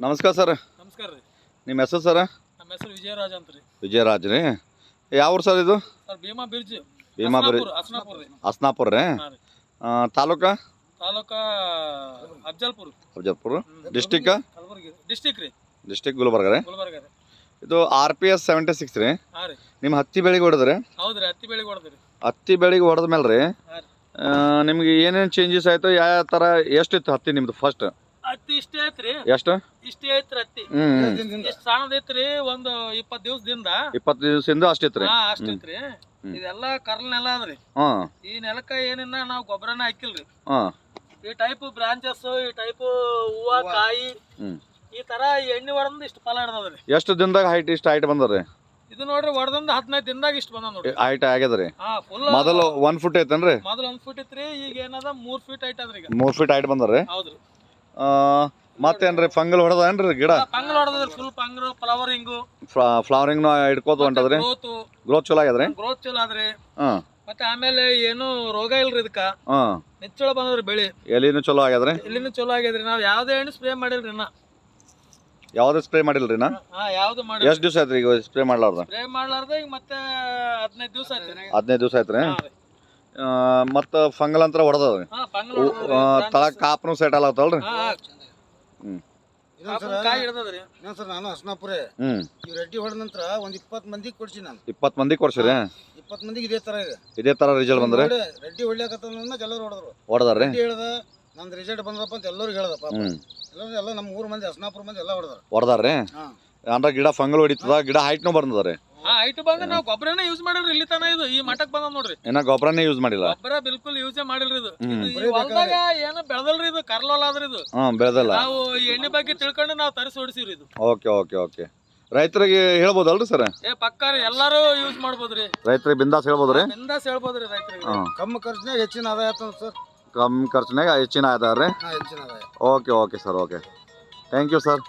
ನಮಸ್ಕಾರ ಸರ್. ನಮಸ್ಕಾರ ರೀ. ನಿಮ್ಮ ಹೆಸರು ಸರ್? ನಮ್ಮ ಹೆಸರು ವಿಜಯರಾಜ್ ಅಂತ ರೀ. ವಿಜಯರಾಜ್ ರೀ. ಯಾವ ಊರು ಸರ್ ಇದು? Sir Bhima bridge, Bhima bridge, Hasnapur ರೀ. ಹಸ್ನಾಪುರ ರೀ. ತಾಲೂಕಾ? ತಾಲೂಕಾ ಅಫಜಲ್ಪುರ. ಅಫಜಲ್ಪುರ. ಡಿಸ್ಟಿಕ್? ಕಲಬುರಗಿ ಡಿಸ್ಟಿಕ್ ರೀ. ಡಿಸ್ಟಿಕ್ ಗುಲ್ಬರ್ಗ ರೀ. ಗುಲ್ಬರ್ಗ ರೀ. ಇದು RPS 76 ರೀ. ಹಾಂ ರೀ. ನಿಮ್ಮ ಹತ್ತಿ ಬೆಳೆಗೆ ಹೊಡೆದ್ರಿ? ಹೌದು ರೀ, ಹತ್ತಿ ಬೆಳೆಗೆ ಹೊಡೆದ್ರಿ. ಹತ್ತಿ ಬೆಳೆಗೆ ಹೊಡೆದ ಮೇಲೆ ರೀ ಹಾಂ ರೀ. ನಿಮ್ಗೆ ಏನೇನು ಚೇಂಜಸ್ ಆಯಿತು? ಯಾವ ಥರ ಎಷ್ಟಿತ್ತು ಹತ್ತಿ ನಿಮ್ದು ಫಸ್ಟ್? ಹತ್ತಿ ಇಷ್ಟೇ ಐತ್ರಿ. ಎಷ್ಟು? ಇಷ್ಟೇ ಐತ್ರಿ ಹತ್ತಿ. ಇಷ್ಟು ಸಣ್ಣದೈತ್ರಿ. ಒಂದು 20 ದಿವಸದಿಂದ 20 ದಿವಸದಿಂದ ಅಷ್ಟಿತ್ತು ರೀ. ಅಷ್ಟ ಐತ್ರಿ. ಇದೆಲ್ಲ ಕರ್ಲ್ ನೆಲ ಅದ್ರಿ. ಹಾಂ. ಈ ನೆಲಕ್ಕ ಏನಿನ್ನ ನಾವು ಗೊಬ್ಬರನ ಹಾಕಿಲ್ರಿ. ಹಾಂ. ಈ ಟೈಪ್ ಬ್ರಾಂಚಸ್, ಈ ಟೈಪ್ ಹೂವ ಕಾಯಿ, ಈ ತರ ಎಣ್ಣೆ ಹೊಡೆದ್ ಇಷ್ಟು ಫಲ ಹಿಡ್ದದ್ರಿ. ಎಷ್ಟು ದಿನದಾಗ ಇಷ್ಟು ಹೈಟ್ ಬಂದದ್ರಿ? ಇದು ನೋಡ್ರಿ ಹೊಡೆದಿಂದ 15 ದಿನದಾಗ ಇಷ್ಟು ಬಂದ ನೋಡ್ರಿ. ಹೈಟ್ ಆಗ್ಯದ್ರಿ. ಫುಲ್ ಮೊದಲು 1 ಫುಟ್ ಐತೇನ್ರಿ? ಮೊದಲು 1 ಫುಟ್ ಇತ್ರಿ. ಈಗ ಏನದ 3 ಫೀಟ್ ಹೈಟ್ ಅದ್ರಿ. ಈಗ 3 ಫೀಟ್ ಹೈಟ್ ಬಂದದ್ರಿ. ಹೌದ್ರಿ. ಮತ್ತೇನ್ರಿ ಫಂಗಲ್ ಹೊಡೆದೇನ್ರಿ ಗಿಡ? ಫಂಗಲ್ ಹೊಡೆದ್ರಿ. ಫುಲ್ ಫಂಗಲ್, ಫ್ಲವರಿಂಗು, ಫ್ಲವರಿಂಗ್ ಹಿಡ್ಕೋತ ಹೊಂಟದ್ರಿ. ಗ್ರೋತ್ ಚಲೋ ಆಗ್ಯದ್ರಿ. ಗ್ರೋತ್ ಚಲೋ ಆದ್ರಿ. ಹಾಂ. ಮತ್ತೆ ಆಮೇಲೆ ಏನು ರೋಗ ಇಲ್ರಿ ಇದಕ್ಕ. ಹಾಂ. ನೆಚ್ಚಳ ಬಂದದ್ರಿ ಬೆಳಿ. ಎಲಿನೂ ಚಲೋ ಆಗ್ಯದ್ರಿ. ಎಲ್ಲಿನೂ ಚಲೋ ಆಗ್ಯದ್ರಿ. ನಾವ್ ಯಾವ್ದೇ ಎಣ್ಣೆ ಸ್ಪ್ರೇ ಮಾಡಿಲ್ರಿ ಇನ್ನ. ಯಾವ್ದು ಸ್ಪ್ರೇ ಮಾಡಿಲ್ರಿ ನಾ? ಯಾವ್ದು ಮಾಡಿ. ಎಷ್ಟು ದಿವಸ ಆಯ್ತ್ರಿ ಈಗ ಸ್ಪ್ರೇ ಮಾಡ್ಲಾರ್ದ? ಸ್ಪ್ರೇ ಮಾಡ್ಲಾರ್ದ ಈಗ ಮತ್ತೆ 15 ದಿವಸ ಆಯ್ತು. 15 ದಿವಸ ಆಯ್ತ್ರಿ. ಮತ್ತು ಫಂಗಲ್ ಅಂತ ಹೊಡೆದದ್ರಿ. ತಳಗ ಕಾಪ್ನು ಸೆಟ್ ಆಗತ್ತಲ್ರಿ? ಕಾಯಿ ಹಿಡ್ದದ್ರಿ. ಸರ್ ನಾನು ಹಸ್ನಾಪುರ. ಈ ರೆಡ್ಡಿ ಹೊಡೆದ ನಂತರ ಒಂದ್ 20 ಮಂದಿಗೆ ಕೊಡ್ಸಿ ನಾನು. 20 ಮಂದಿ ಕೊಡ್ಸಿರಿ? 20 ಮಂದಿಗೆ ಇದೇ ತರ ಇದೆ. ಇದೇ ತರ ರಿಸಲ್ಟ್ ಬಂದ್ರಿ? ರೆಡ್ಡಿ ಹೊಡ್ಲಿಕತ್ತ ಎಲ್ಲರೂ ಹೊಡೆದ್ರು. ಹೊಡೆದಾರ್ರಿ? ಹೇಳ್ದ ನಂದು ರಿಸಲ್ಟ್ ಬಂದಪ್ಪ ಅಂತ ಎಲ್ಲರಿಗೂ ಹೇಳ್ದಪ್ಪ. ಎಲ್ಲ ನಮ್ಮ 3 ಮಂದಿ ಹಸ್ನಾಪುರ ಮಂದಿ ಎಲ್ಲ ಹೊಡೆದ್ರು. ಹೊಡೆದಾರ್ರಿ? ಅಂದ್ರೆ ಗಿಡ ಫಂಗಲ್ ಹೊಡಿತದ, ಗಿಡ ಹೈಟ್ನು ಬಂದದ್ರಿ. ಹೈಟ್ ಬಂದ್ರೆ ನಾವು ಗೊಬ್ಬರನೇ ಯೂಸ್ ಮಾಡಿಲ್ರಿ. ಇಲ್ಲಿ ತನ ಇದು ಈ ಮಟ್ಟಕ್ ಬಂದ ನೋಡ್ರಿ. ಏನ ಗೊಬ್ಬರನೇ ಯೂಸ್ ಮಾಡಿಲ್ಲ? ಗೊಬ್ಬರ ಬಿಲ್ಕುಲ್ ಯೂಸೇ ಮಾಡಿಲ್ರಿ. ಇದು ಹೊಲದಾಗ ಏನು ಬೆಳೆದಲ್ರಿ. ಇದು ಕರ್ಲೋಲ ಆದ್ರಿ. ಇದು ಬೆಳೆದಲ್ಲ. ನಾವು ಎಣ್ಣೆ ಬಗ್ಗೆ ತಿಳ್ಕೊಂಡು ನಾವು ತರಿಸಿ ಹೊಡಿಸಿವ್ರಿ ಇದು. Okay okay okay. ರೈತರಿಗೆ ಹೇಳ್ಬೋದಲ್ರಿ ಸರ್? ಪಕ್ಕ ರೀ. ಎಲ್ಲಾರು ಯೂಸ್ ಮಾಡ್ಬೋದ್ರಿ. ರೈತರಿಗೆ ಬಿಂದಾಸ್ ಹೇಳ್ಬೋದ್ರಿ? ಬಿಂದಾಸ್ ಹೇಳ್ಬೋದ್ರಿ ರೈತರಿಗೆ. ಕಮ್ಮಿ ಖರ್ಚಿನಾಗ ಹೆಚ್ಚಿನ ಆದಾಯ ಸರ್. ಕಮ್ಮಿ ಖರ್ಚಿನಾಗ ಹೆಚ್ಚಿನ ಆದಾಯ ರೀ? ಹೆಚ್ಚಿನ ಆದಾಯ. Okay okay sir. Okay, thank you sir.